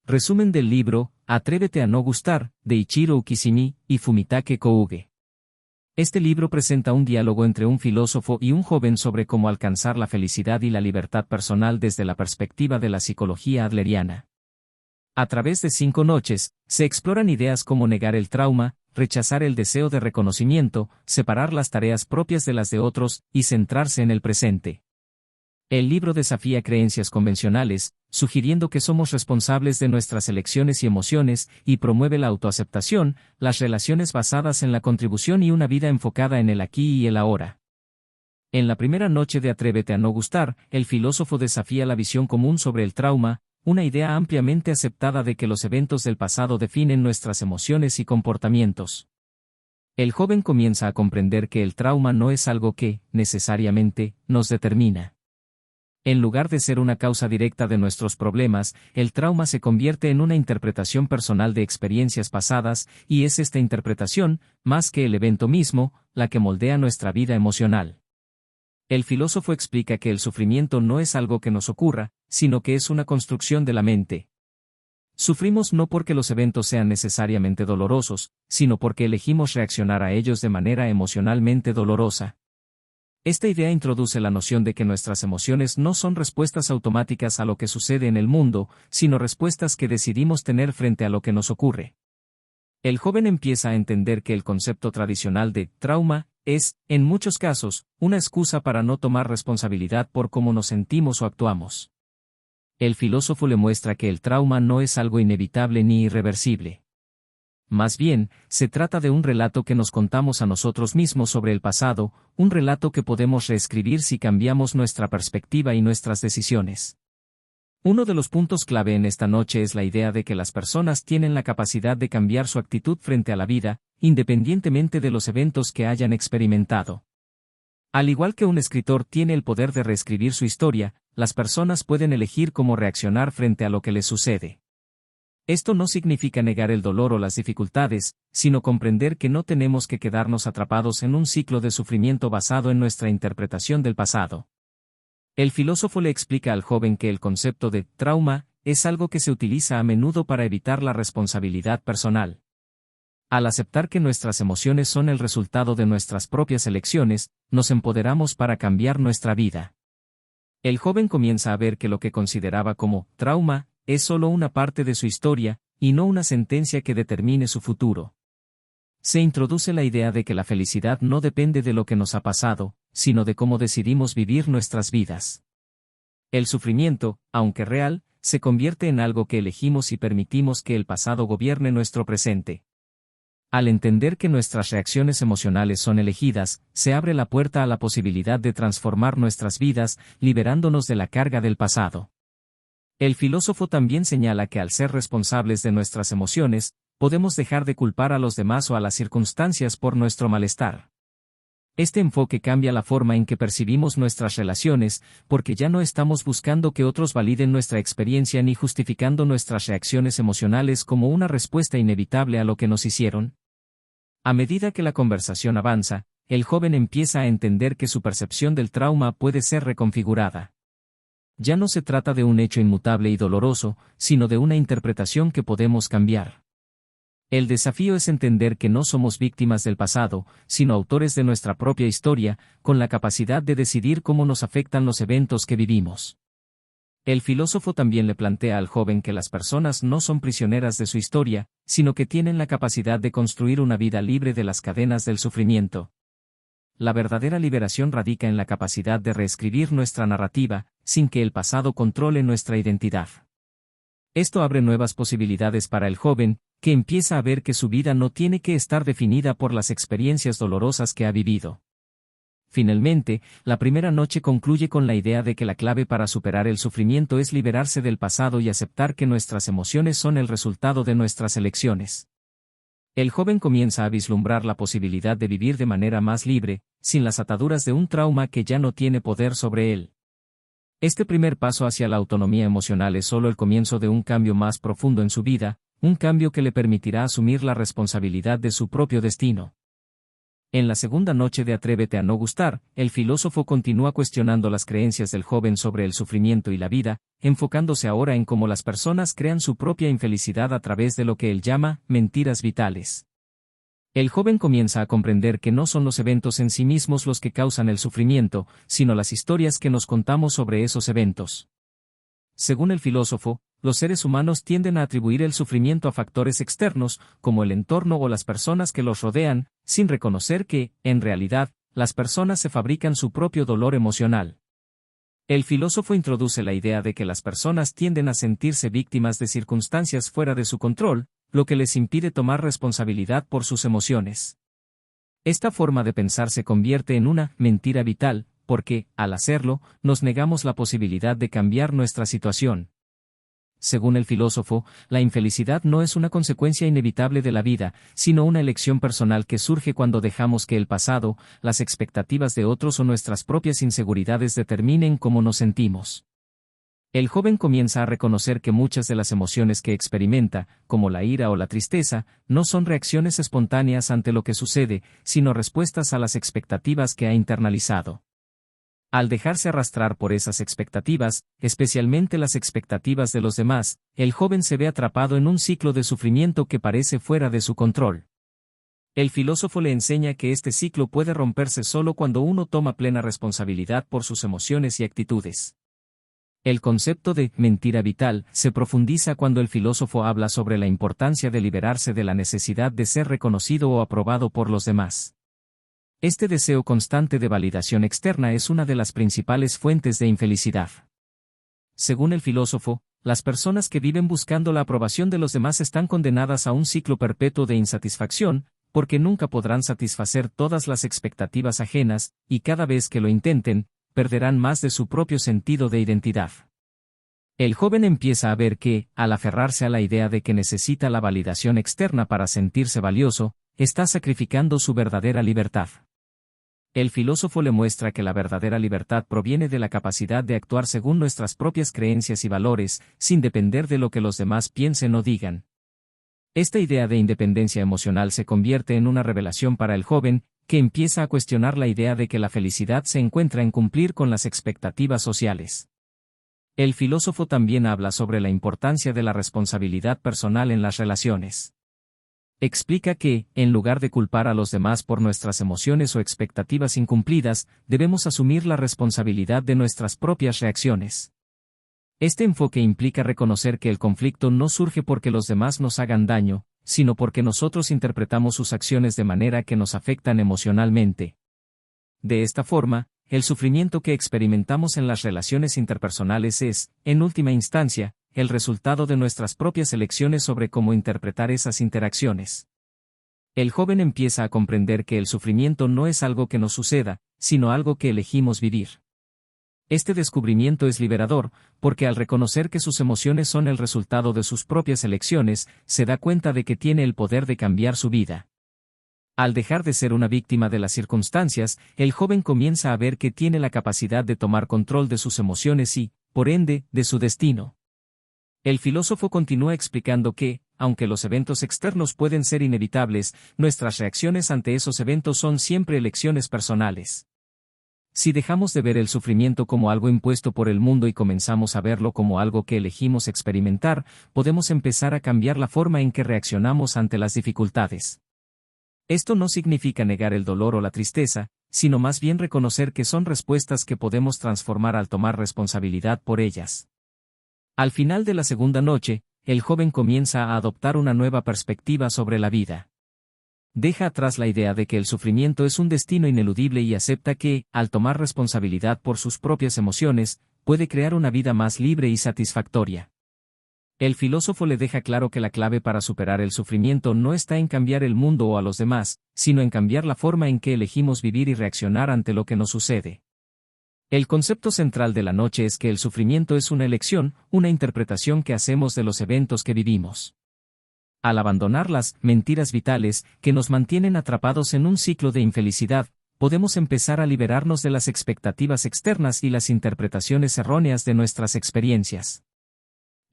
Resumen del libro, Atrévete a no gustar, de Ichiro Ukishimi y Fumitake Kouge. Este libro presenta un diálogo entre un filósofo y un joven sobre cómo alcanzar la felicidad y la libertad personal desde la perspectiva de la psicología adleriana. A través de 5 noches, se exploran ideas como negar el trauma, rechazar el deseo de reconocimiento, separar las tareas propias de las de otros, y centrarse en el presente. El libro desafía creencias convencionales, sugiriendo que somos responsables de nuestras elecciones y emociones, y promueve la autoaceptación, las relaciones basadas en la contribución y una vida enfocada en el aquí y el ahora. En la primera noche de Atrévete a no gustar, el filósofo desafía la visión común sobre el trauma, una idea ampliamente aceptada de que los eventos del pasado definen nuestras emociones y comportamientos. El joven comienza a comprender que el trauma no es algo que, necesariamente, nos determina. En lugar de ser una causa directa de nuestros problemas, el trauma se convierte en una interpretación personal de experiencias pasadas, y es esta interpretación, más que el evento mismo, la que moldea nuestra vida emocional. El filósofo explica que el sufrimiento no es algo que nos ocurra, sino que es una construcción de la mente. Sufrimos no porque los eventos sean necesariamente dolorosos, sino porque elegimos reaccionar a ellos de manera emocionalmente dolorosa. Esta idea introduce la noción de que nuestras emociones no son respuestas automáticas a lo que sucede en el mundo, sino respuestas que decidimos tener frente a lo que nos ocurre. El joven empieza a entender que el concepto tradicional de trauma es, en muchos casos, una excusa para no tomar responsabilidad por cómo nos sentimos o actuamos. El filósofo le muestra que el trauma no es algo inevitable ni irreversible. Más bien, se trata de un relato que nos contamos a nosotros mismos sobre el pasado, un relato que podemos reescribir si cambiamos nuestra perspectiva y nuestras decisiones. Uno de los puntos clave en esta noche es la idea de que las personas tienen la capacidad de cambiar su actitud frente a la vida, independientemente de los eventos que hayan experimentado. Al igual que un escritor tiene el poder de reescribir su historia, las personas pueden elegir cómo reaccionar frente a lo que les sucede. Esto no significa negar el dolor o las dificultades, sino comprender que no tenemos que quedarnos atrapados en un ciclo de sufrimiento basado en nuestra interpretación del pasado. El filósofo le explica al joven que el concepto de trauma es algo que se utiliza a menudo para evitar la responsabilidad personal. Al aceptar que nuestras emociones son el resultado de nuestras propias elecciones, nos empoderamos para cambiar nuestra vida. El joven comienza a ver que lo que consideraba como trauma es solo una parte de su historia, y no una sentencia que determine su futuro. Se introduce la idea de que la felicidad no depende de lo que nos ha pasado, sino de cómo decidimos vivir nuestras vidas. El sufrimiento, aunque real, se convierte en algo que elegimos y permitimos que el pasado gobierne nuestro presente. Al entender que nuestras reacciones emocionales son elegidas, se abre la puerta a la posibilidad de transformar nuestras vidas, liberándonos de la carga del pasado. El filósofo también señala que al ser responsables de nuestras emociones, podemos dejar de culpar a los demás o a las circunstancias por nuestro malestar. Este enfoque cambia la forma en que percibimos nuestras relaciones, porque ya no estamos buscando que otros validen nuestra experiencia ni justificando nuestras reacciones emocionales como una respuesta inevitable a lo que nos hicieron. A medida que la conversación avanza, el joven empieza a entender que su percepción del trauma puede ser reconfigurada. Ya no se trata de un hecho inmutable y doloroso, sino de una interpretación que podemos cambiar. El desafío es entender que no somos víctimas del pasado, sino autores de nuestra propia historia, con la capacidad de decidir cómo nos afectan los eventos que vivimos. El filósofo también le plantea al joven que las personas no son prisioneras de su historia, sino que tienen la capacidad de construir una vida libre de las cadenas del sufrimiento. La verdadera liberación radica en la capacidad de reescribir nuestra narrativa, sin que el pasado controle nuestra identidad. Esto abre nuevas posibilidades para el joven, que empieza a ver que su vida no tiene que estar definida por las experiencias dolorosas que ha vivido. Finalmente, la primera noche concluye con la idea de que la clave para superar el sufrimiento es liberarse del pasado y aceptar que nuestras emociones son el resultado de nuestras elecciones. El joven comienza a vislumbrar la posibilidad de vivir de manera más libre, sin las ataduras de un trauma que ya no tiene poder sobre él. Este primer paso hacia la autonomía emocional es solo el comienzo de un cambio más profundo en su vida, un cambio que le permitirá asumir la responsabilidad de su propio destino. En la segunda noche de Atrévete a no gustar, el filósofo continúa cuestionando las creencias del joven sobre el sufrimiento y la vida, enfocándose ahora en cómo las personas crean su propia infelicidad a través de lo que él llama mentiras vitales. El joven comienza a comprender que no son los eventos en sí mismos los que causan el sufrimiento, sino las historias que nos contamos sobre esos eventos. Según el filósofo, los seres humanos tienden a atribuir el sufrimiento a factores externos, como el entorno o las personas que los rodean, sin reconocer que, en realidad, las personas se fabrican su propio dolor emocional. El filósofo introduce la idea de que las personas tienden a sentirse víctimas de circunstancias fuera de su control, lo que les impide tomar responsabilidad por sus emociones. Esta forma de pensar se convierte en una mentira vital, porque, al hacerlo, nos negamos la posibilidad de cambiar nuestra situación. Según el filósofo, la infelicidad no es una consecuencia inevitable de la vida, sino una elección personal que surge cuando dejamos que el pasado, las expectativas de otros o nuestras propias inseguridades determinen cómo nos sentimos. El joven comienza a reconocer que muchas de las emociones que experimenta, como la ira o la tristeza, no son reacciones espontáneas ante lo que sucede, sino respuestas a las expectativas que ha internalizado. Al dejarse arrastrar por esas expectativas, especialmente las expectativas de los demás, el joven se ve atrapado en un ciclo de sufrimiento que parece fuera de su control. El filósofo le enseña que este ciclo puede romperse solo cuando uno toma plena responsabilidad por sus emociones y actitudes. El concepto de mentira vital se profundiza cuando el filósofo habla sobre la importancia de liberarse de la necesidad de ser reconocido o aprobado por los demás. Este deseo constante de validación externa es una de las principales fuentes de infelicidad. Según el filósofo, las personas que viven buscando la aprobación de los demás están condenadas a un ciclo perpetuo de insatisfacción, porque nunca podrán satisfacer todas las expectativas ajenas, y cada vez que lo intenten, perderán más de su propio sentido de identidad. El joven empieza a ver que, al aferrarse a la idea de que necesita la validación externa para sentirse valioso, está sacrificando su verdadera libertad. El filósofo le muestra que la verdadera libertad proviene de la capacidad de actuar según nuestras propias creencias y valores, sin depender de lo que los demás piensen o digan. Esta idea de independencia emocional se convierte en una revelación para el joven, que empieza a cuestionar la idea de que la felicidad se encuentra en cumplir con las expectativas sociales. El filósofo también habla sobre la importancia de la responsabilidad personal en las relaciones. Explica que, en lugar de culpar a los demás por nuestras emociones o expectativas incumplidas, debemos asumir la responsabilidad de nuestras propias reacciones. Este enfoque implica reconocer que el conflicto no surge porque los demás nos hagan daño, sino porque nosotros interpretamos sus acciones de manera que nos afectan emocionalmente. De esta forma, el sufrimiento que experimentamos en las relaciones interpersonales es, en última instancia, el resultado de nuestras propias elecciones sobre cómo interpretar esas interacciones. El joven empieza a comprender que el sufrimiento no es algo que nos suceda, sino algo que elegimos vivir. Este descubrimiento es liberador, porque al reconocer que sus emociones son el resultado de sus propias elecciones, se da cuenta de que tiene el poder de cambiar su vida. Al dejar de ser una víctima de las circunstancias, el joven comienza a ver que tiene la capacidad de tomar control de sus emociones y, por ende, de su destino. El filósofo continúa explicando que, aunque los eventos externos pueden ser inevitables, nuestras reacciones ante esos eventos son siempre elecciones personales. Si dejamos de ver el sufrimiento como algo impuesto por el mundo y comenzamos a verlo como algo que elegimos experimentar, podemos empezar a cambiar la forma en que reaccionamos ante las dificultades. Esto no significa negar el dolor o la tristeza, sino más bien reconocer que son respuestas que podemos transformar al tomar responsabilidad por ellas. Al final de la segunda noche, el joven comienza a adoptar una nueva perspectiva sobre la vida. Deja atrás la idea de que el sufrimiento es un destino ineludible y acepta que, al tomar responsabilidad por sus propias emociones, puede crear una vida más libre y satisfactoria. El filósofo le deja claro que la clave para superar el sufrimiento no está en cambiar el mundo o a los demás, sino en cambiar la forma en que elegimos vivir y reaccionar ante lo que nos sucede. El concepto central de la noche es que el sufrimiento es una elección, una interpretación que hacemos de los eventos que vivimos. Al abandonar las mentiras vitales, que nos mantienen atrapados en un ciclo de infelicidad, podemos empezar a liberarnos de las expectativas externas y las interpretaciones erróneas de nuestras experiencias.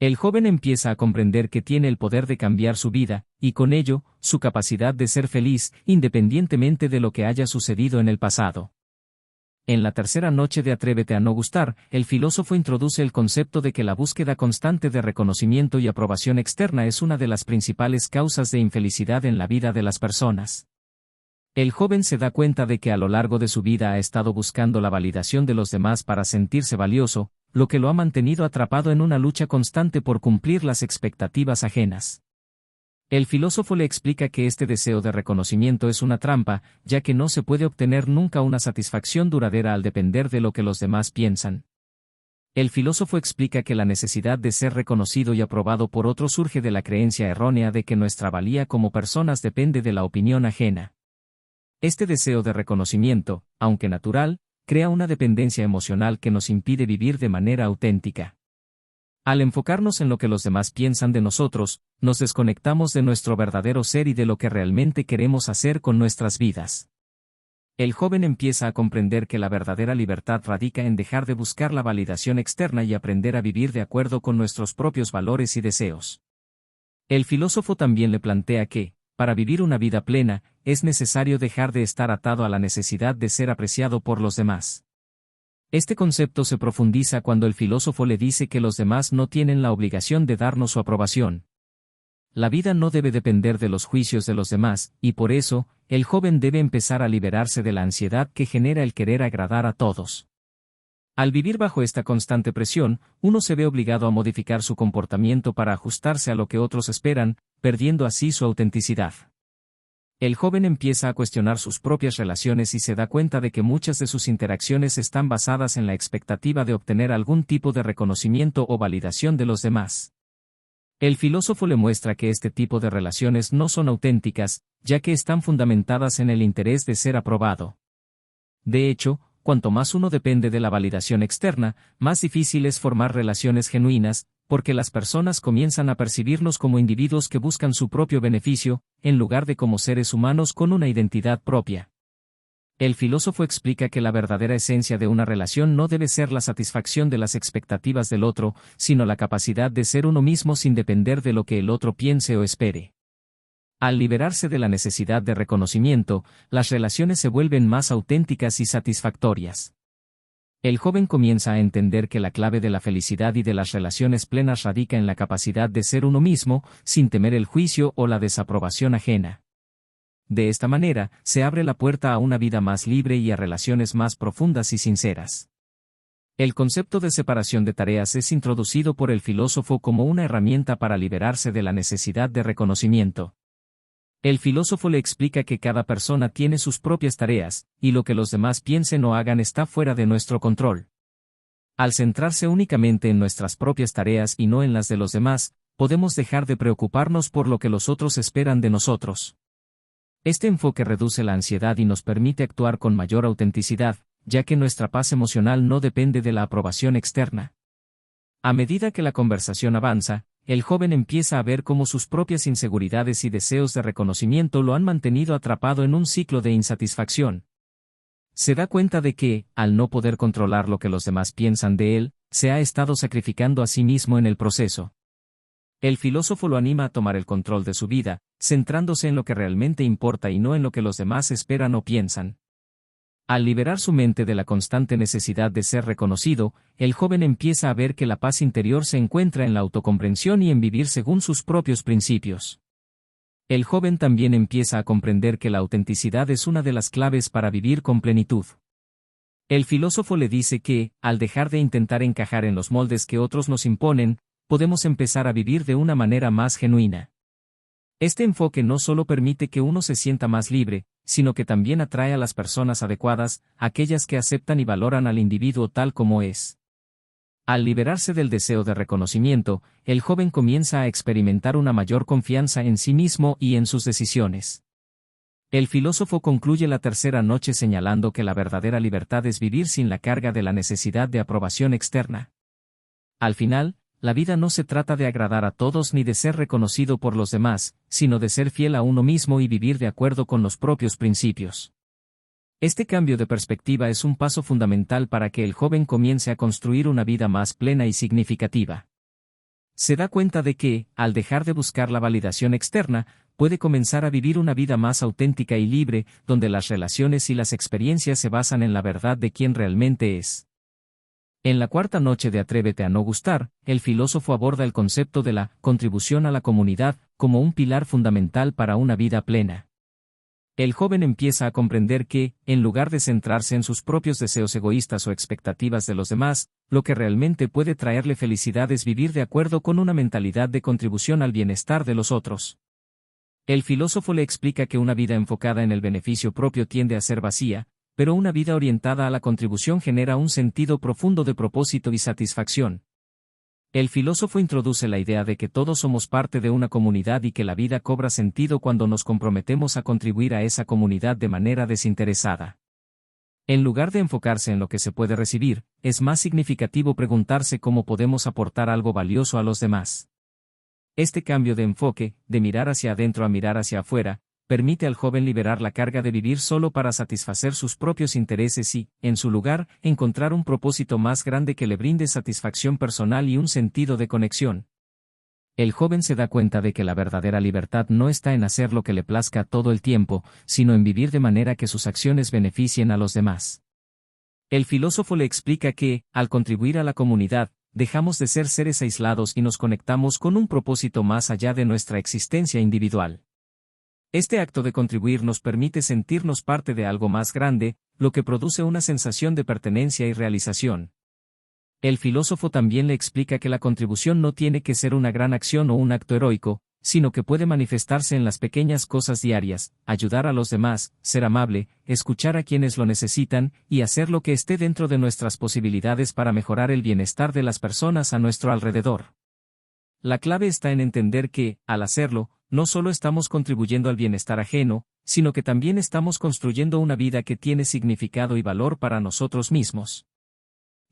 El joven empieza a comprender que tiene el poder de cambiar su vida, y con ello, su capacidad de ser feliz, independientemente de lo que haya sucedido en el pasado. En la tercera noche de Atrévete a no gustar, el filósofo introduce el concepto de que la búsqueda constante de reconocimiento y aprobación externa es una de las principales causas de infelicidad en la vida de las personas. El joven se da cuenta de que a lo largo de su vida ha estado buscando la validación de los demás para sentirse valioso, lo que lo ha mantenido atrapado en una lucha constante por cumplir las expectativas ajenas. El filósofo le explica que este deseo de reconocimiento es una trampa, ya que no se puede obtener nunca una satisfacción duradera al depender de lo que los demás piensan. El filósofo explica que la necesidad de ser reconocido y aprobado por otros surge de la creencia errónea de que nuestra valía como personas depende de la opinión ajena. Este deseo de reconocimiento, aunque natural, crea una dependencia emocional que nos impide vivir de manera auténtica. Al enfocarnos en lo que los demás piensan de nosotros, nos desconectamos de nuestro verdadero ser y de lo que realmente queremos hacer con nuestras vidas. El joven empieza a comprender que la verdadera libertad radica en dejar de buscar la validación externa y aprender a vivir de acuerdo con nuestros propios valores y deseos. El filósofo también le plantea que, para vivir una vida plena, es necesario dejar de estar atado a la necesidad de ser apreciado por los demás. Este concepto se profundiza cuando el filósofo le dice que los demás no tienen la obligación de darnos su aprobación. La vida no debe depender de los juicios de los demás, y por eso, el joven debe empezar a liberarse de la ansiedad que genera el querer agradar a todos. Al vivir bajo esta constante presión, uno se ve obligado a modificar su comportamiento para ajustarse a lo que otros esperan, perdiendo así su autenticidad. El joven empieza a cuestionar sus propias relaciones y se da cuenta de que muchas de sus interacciones están basadas en la expectativa de obtener algún tipo de reconocimiento o validación de los demás. El filósofo le muestra que este tipo de relaciones no son auténticas, ya que están fundamentadas en el interés de ser aprobado. De hecho, cuanto más uno depende de la validación externa, más difícil es formar relaciones genuinas, porque las personas comienzan a percibirnos como individuos que buscan su propio beneficio, en lugar de como seres humanos con una identidad propia. El filósofo explica que la verdadera esencia de una relación no debe ser la satisfacción de las expectativas del otro, sino la capacidad de ser uno mismo sin depender de lo que el otro piense o espere. Al liberarse de la necesidad de reconocimiento, las relaciones se vuelven más auténticas y satisfactorias. El joven comienza a entender que la clave de la felicidad y de las relaciones plenas radica en la capacidad de ser uno mismo, sin temer el juicio o la desaprobación ajena. De esta manera, se abre la puerta a una vida más libre y a relaciones más profundas y sinceras. El concepto de separación de tareas es introducido por el filósofo como una herramienta para liberarse de la necesidad de reconocimiento. El filósofo le explica que cada persona tiene sus propias tareas, y lo que los demás piensen o hagan está fuera de nuestro control. Al centrarse únicamente en nuestras propias tareas y no en las de los demás, podemos dejar de preocuparnos por lo que los otros esperan de nosotros. Este enfoque reduce la ansiedad y nos permite actuar con mayor autenticidad, ya que nuestra paz emocional no depende de la aprobación externa. A medida que la conversación avanza, el joven empieza a ver cómo sus propias inseguridades y deseos de reconocimiento lo han mantenido atrapado en un ciclo de insatisfacción. Se da cuenta de que, al no poder controlar lo que los demás piensan de él, se ha estado sacrificando a sí mismo en el proceso. El filósofo lo anima a tomar el control de su vida, centrándose en lo que realmente importa y no en lo que los demás esperan o piensan. Al liberar su mente de la constante necesidad de ser reconocido, el joven empieza a ver que la paz interior se encuentra en la autocomprensión y en vivir según sus propios principios. El joven también empieza a comprender que la autenticidad es una de las claves para vivir con plenitud. El filósofo le dice que, al dejar de intentar encajar en los moldes que otros nos imponen, podemos empezar a vivir de una manera más genuina. Este enfoque no solo permite que uno se sienta más libre, sino que también atrae a las personas adecuadas, aquellas que aceptan y valoran al individuo tal como es. Al liberarse del deseo de reconocimiento, el joven comienza a experimentar una mayor confianza en sí mismo y en sus decisiones. El filósofo concluye la tercera noche señalando que la verdadera libertad es vivir sin la carga de la necesidad de aprobación externa. Al final, la vida no se trata de agradar a todos ni de ser reconocido por los demás, sino de ser fiel a uno mismo y vivir de acuerdo con los propios principios. Este cambio de perspectiva es un paso fundamental para que el joven comience a construir una vida más plena y significativa. Se da cuenta de que, al dejar de buscar la validación externa, puede comenzar a vivir una vida más auténtica y libre, donde las relaciones y las experiencias se basan en la verdad de quién realmente es. En la cuarta noche de Atrévete a no gustar, el filósofo aborda el concepto de la contribución a la comunidad como un pilar fundamental para una vida plena. El joven empieza a comprender que, en lugar de centrarse en sus propios deseos egoístas o expectativas de los demás, lo que realmente puede traerle felicidad es vivir de acuerdo con una mentalidad de contribución al bienestar de los otros. El filósofo le explica que una vida enfocada en el beneficio propio tiende a ser vacía, pero una vida orientada a la contribución genera un sentido profundo de propósito y satisfacción. El filósofo introduce la idea de que todos somos parte de una comunidad y que la vida cobra sentido cuando nos comprometemos a contribuir a esa comunidad de manera desinteresada. En lugar de enfocarse en lo que se puede recibir, es más significativo preguntarse cómo podemos aportar algo valioso a los demás. Este cambio de enfoque, de mirar hacia adentro a mirar hacia afuera, permite al joven liberar la carga de vivir solo para satisfacer sus propios intereses y, en su lugar, encontrar un propósito más grande que le brinde satisfacción personal y un sentido de conexión. El joven se da cuenta de que la verdadera libertad no está en hacer lo que le plazca todo el tiempo, sino en vivir de manera que sus acciones beneficien a los demás. El filósofo le explica que, al contribuir a la comunidad, dejamos de ser seres aislados y nos conectamos con un propósito más allá de nuestra existencia individual. Este acto de contribuir nos permite sentirnos parte de algo más grande, lo que produce una sensación de pertenencia y realización. El filósofo también le explica que la contribución no tiene que ser una gran acción o un acto heroico, sino que puede manifestarse en las pequeñas cosas diarias, ayudar a los demás, ser amable, escuchar a quienes lo necesitan, y hacer lo que esté dentro de nuestras posibilidades para mejorar el bienestar de las personas a nuestro alrededor. La clave está en entender que, al hacerlo, no solo estamos contribuyendo al bienestar ajeno, sino que también estamos construyendo una vida que tiene significado y valor para nosotros mismos.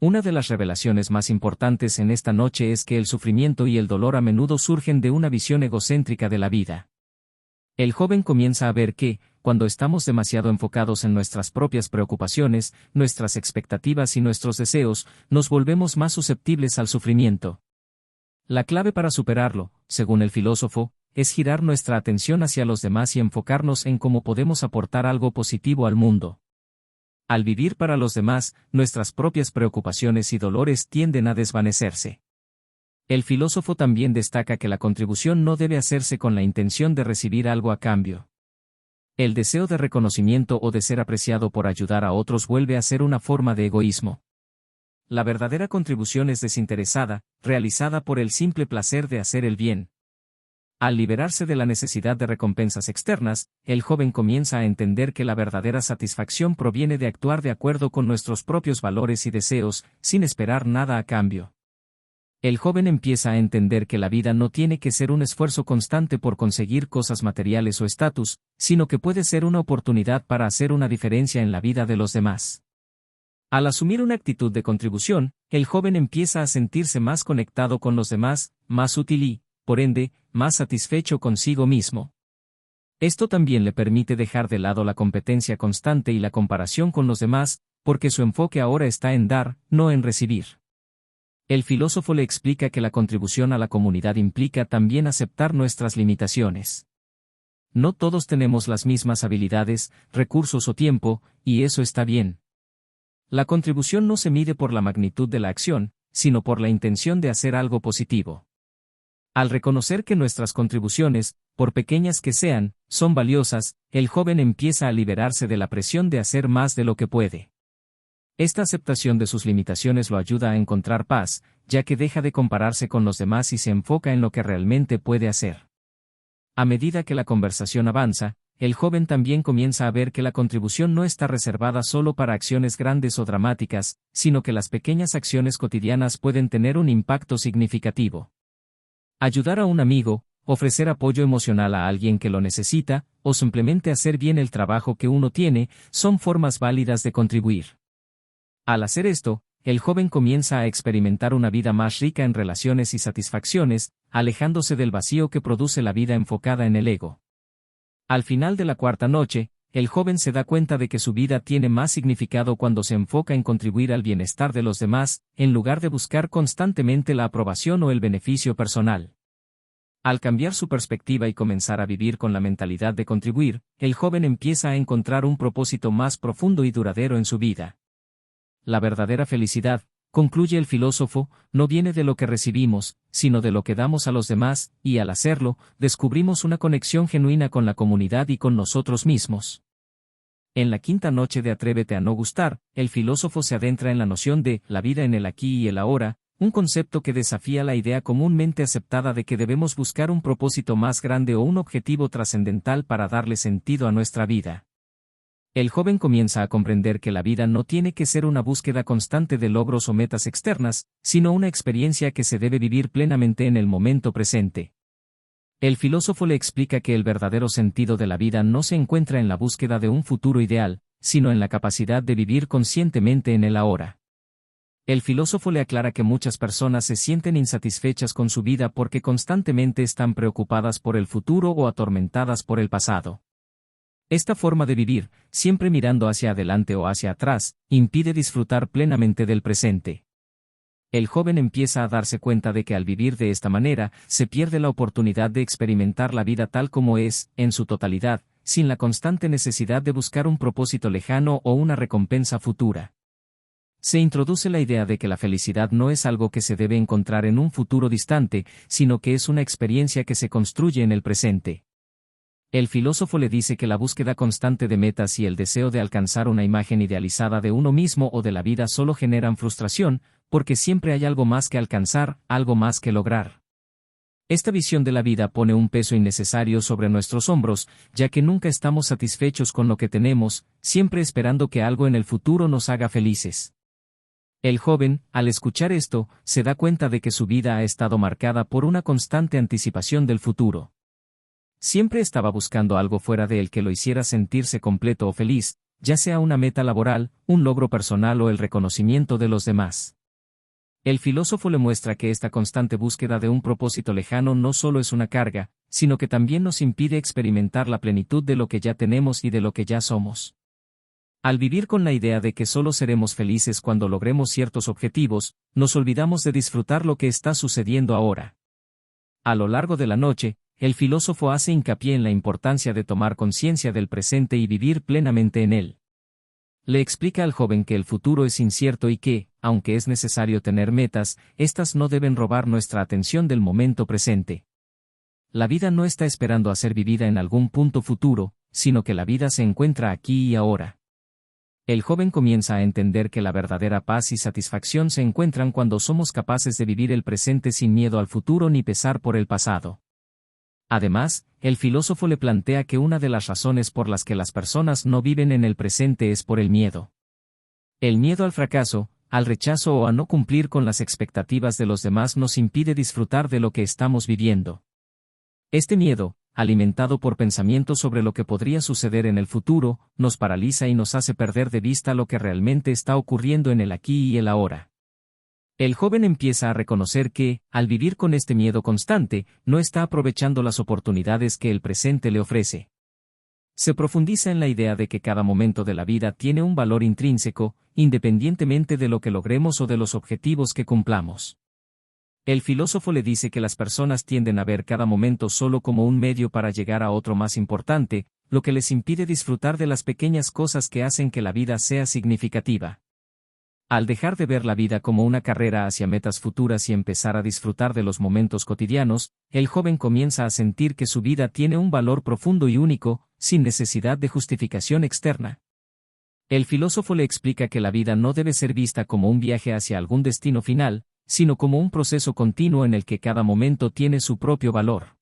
Una de las revelaciones más importantes en esta noche es que el sufrimiento y el dolor a menudo surgen de una visión egocéntrica de la vida. El joven comienza a ver que, cuando estamos demasiado enfocados en nuestras propias preocupaciones, nuestras expectativas y nuestros deseos, nos volvemos más susceptibles al sufrimiento. La clave para superarlo, según el filósofo, es girar nuestra atención hacia los demás y enfocarnos en cómo podemos aportar algo positivo al mundo. Al vivir para los demás, nuestras propias preocupaciones y dolores tienden a desvanecerse. El filósofo también destaca que la contribución no debe hacerse con la intención de recibir algo a cambio. El deseo de reconocimiento o de ser apreciado por ayudar a otros vuelve a ser una forma de egoísmo. La verdadera contribución es desinteresada, realizada por el simple placer de hacer el bien. Al liberarse de la necesidad de recompensas externas, el joven comienza a entender que la verdadera satisfacción proviene de actuar de acuerdo con nuestros propios valores y deseos, sin esperar nada a cambio. El joven empieza a entender que la vida no tiene que ser un esfuerzo constante por conseguir cosas materiales o estatus, sino que puede ser una oportunidad para hacer una diferencia en la vida de los demás. Al asumir una actitud de contribución, el joven empieza a sentirse más conectado con los demás, más útil y, por ende, más satisfecho consigo mismo. Esto también le permite dejar de lado la competencia constante y la comparación con los demás, porque su enfoque ahora está en dar, no en recibir. El filósofo le explica que la contribución a la comunidad implica también aceptar nuestras limitaciones. No todos tenemos las mismas habilidades, recursos o tiempo, y eso está bien. La contribución no se mide por la magnitud de la acción, sino por la intención de hacer algo positivo. Al reconocer que nuestras contribuciones, por pequeñas que sean, son valiosas, el joven empieza a liberarse de la presión de hacer más de lo que puede. Esta aceptación de sus limitaciones lo ayuda a encontrar paz, ya que deja de compararse con los demás y se enfoca en lo que realmente puede hacer. A medida que la conversación avanza, el joven también comienza a ver que la contribución no está reservada solo para acciones grandes o dramáticas, sino que las pequeñas acciones cotidianas pueden tener un impacto significativo. Ayudar a un amigo, ofrecer apoyo emocional a alguien que lo necesita, o simplemente hacer bien el trabajo que uno tiene, son formas válidas de contribuir. Al hacer esto, el joven comienza a experimentar una vida más rica en relaciones y satisfacciones, alejándose del vacío que produce la vida enfocada en el ego. Al final de la cuarta noche, el joven se da cuenta de que su vida tiene más significado cuando se enfoca en contribuir al bienestar de los demás, en lugar de buscar constantemente la aprobación o el beneficio personal. Al cambiar su perspectiva y comenzar a vivir con la mentalidad de contribuir, el joven empieza a encontrar un propósito más profundo y duradero en su vida. La verdadera felicidad, concluye el filósofo, no viene de lo que recibimos, sino de lo que damos a los demás, y al hacerlo, descubrimos una conexión genuina con la comunidad y con nosotros mismos. En la quinta noche de Atrévete a no gustar, el filósofo se adentra en la noción de la vida en el aquí y el ahora, un concepto que desafía la idea comúnmente aceptada de que debemos buscar un propósito más grande o un objetivo trascendental para darle sentido a nuestra vida. El joven comienza a comprender que la vida no tiene que ser una búsqueda constante de logros o metas externas, sino una experiencia que se debe vivir plenamente en el momento presente. El filósofo le explica que el verdadero sentido de la vida no se encuentra en la búsqueda de un futuro ideal, sino en la capacidad de vivir conscientemente en el ahora. El filósofo le aclara que muchas personas se sienten insatisfechas con su vida porque constantemente están preocupadas por el futuro o atormentadas por el pasado. Esta forma de vivir, siempre mirando hacia adelante o hacia atrás, impide disfrutar plenamente del presente. El joven empieza a darse cuenta de que al vivir de esta manera, se pierde la oportunidad de experimentar la vida tal como es, en su totalidad, sin la constante necesidad de buscar un propósito lejano o una recompensa futura. Se introduce la idea de que la felicidad no es algo que se debe encontrar en un futuro distante, sino que es una experiencia que se construye en el presente. El filósofo le dice que la búsqueda constante de metas y el deseo de alcanzar una imagen idealizada de uno mismo o de la vida solo generan frustración, porque siempre hay algo más que alcanzar, algo más que lograr. Esta visión de la vida pone un peso innecesario sobre nuestros hombros, ya que nunca estamos satisfechos con lo que tenemos, siempre esperando que algo en el futuro nos haga felices. El joven, al escuchar esto, se da cuenta de que su vida ha estado marcada por una constante anticipación del futuro. Siempre estaba buscando algo fuera de él que lo hiciera sentirse completo o feliz, ya sea una meta laboral, un logro personal o el reconocimiento de los demás. El filósofo le muestra que esta constante búsqueda de un propósito lejano no solo es una carga, sino que también nos impide experimentar la plenitud de lo que ya tenemos y de lo que ya somos. Al vivir con la idea de que solo seremos felices cuando logremos ciertos objetivos, nos olvidamos de disfrutar lo que está sucediendo ahora. A lo largo de la noche, el filósofo hace hincapié en la importancia de tomar conciencia del presente y vivir plenamente en él. Le explica al joven que el futuro es incierto y que, aunque es necesario tener metas, éstas no deben robar nuestra atención del momento presente. La vida no está esperando a ser vivida en algún punto futuro, sino que la vida se encuentra aquí y ahora. El joven comienza a entender que la verdadera paz y satisfacción se encuentran cuando somos capaces de vivir el presente sin miedo al futuro ni pesar por el pasado. Además, el filósofo le plantea que una de las razones por las que las personas no viven en el presente es por el miedo. El miedo al fracaso, al rechazo o a no cumplir con las expectativas de los demás nos impide disfrutar de lo que estamos viviendo. Este miedo, alimentado por pensamientos sobre lo que podría suceder en el futuro, nos paraliza y nos hace perder de vista lo que realmente está ocurriendo en el aquí y el ahora. El joven empieza a reconocer que, al vivir con este miedo constante, no está aprovechando las oportunidades que el presente le ofrece. Se profundiza en la idea de que cada momento de la vida tiene un valor intrínseco, independientemente de lo que logremos o de los objetivos que cumplamos. El filósofo le dice que las personas tienden a ver cada momento solo como un medio para llegar a otro más importante, lo que les impide disfrutar de las pequeñas cosas que hacen que la vida sea significativa. Al dejar de ver la vida como una carrera hacia metas futuras y empezar a disfrutar de los momentos cotidianos, el joven comienza a sentir que su vida tiene un valor profundo y único, sin necesidad de justificación externa. El filósofo le explica que la vida no debe ser vista como un viaje hacia algún destino final, sino como un proceso continuo en el que cada momento tiene su propio valor.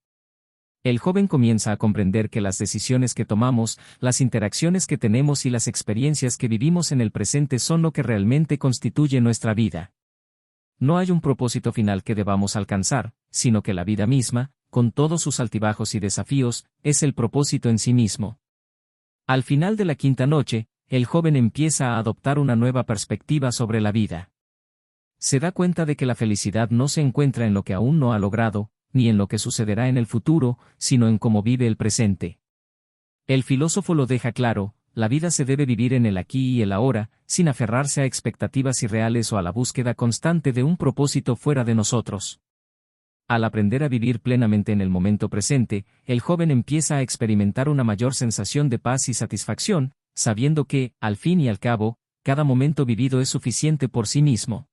El joven comienza a comprender que las decisiones que tomamos, las interacciones que tenemos y las experiencias que vivimos en el presente son lo que realmente constituye nuestra vida. No hay un propósito final que debamos alcanzar, sino que la vida misma, con todos sus altibajos y desafíos, es el propósito en sí mismo. Al final de la quinta noche, el joven empieza a adoptar una nueva perspectiva sobre la vida. Se da cuenta de que la felicidad no se encuentra en lo que aún no ha logrado, ni en lo que sucederá en el futuro, sino en cómo vive el presente. El filósofo lo deja claro, la vida se debe vivir en el aquí y el ahora, sin aferrarse a expectativas irreales o a la búsqueda constante de un propósito fuera de nosotros. Al aprender a vivir plenamente en el momento presente, el joven empieza a experimentar una mayor sensación de paz y satisfacción, sabiendo que, al fin y al cabo, cada momento vivido es suficiente por sí mismo.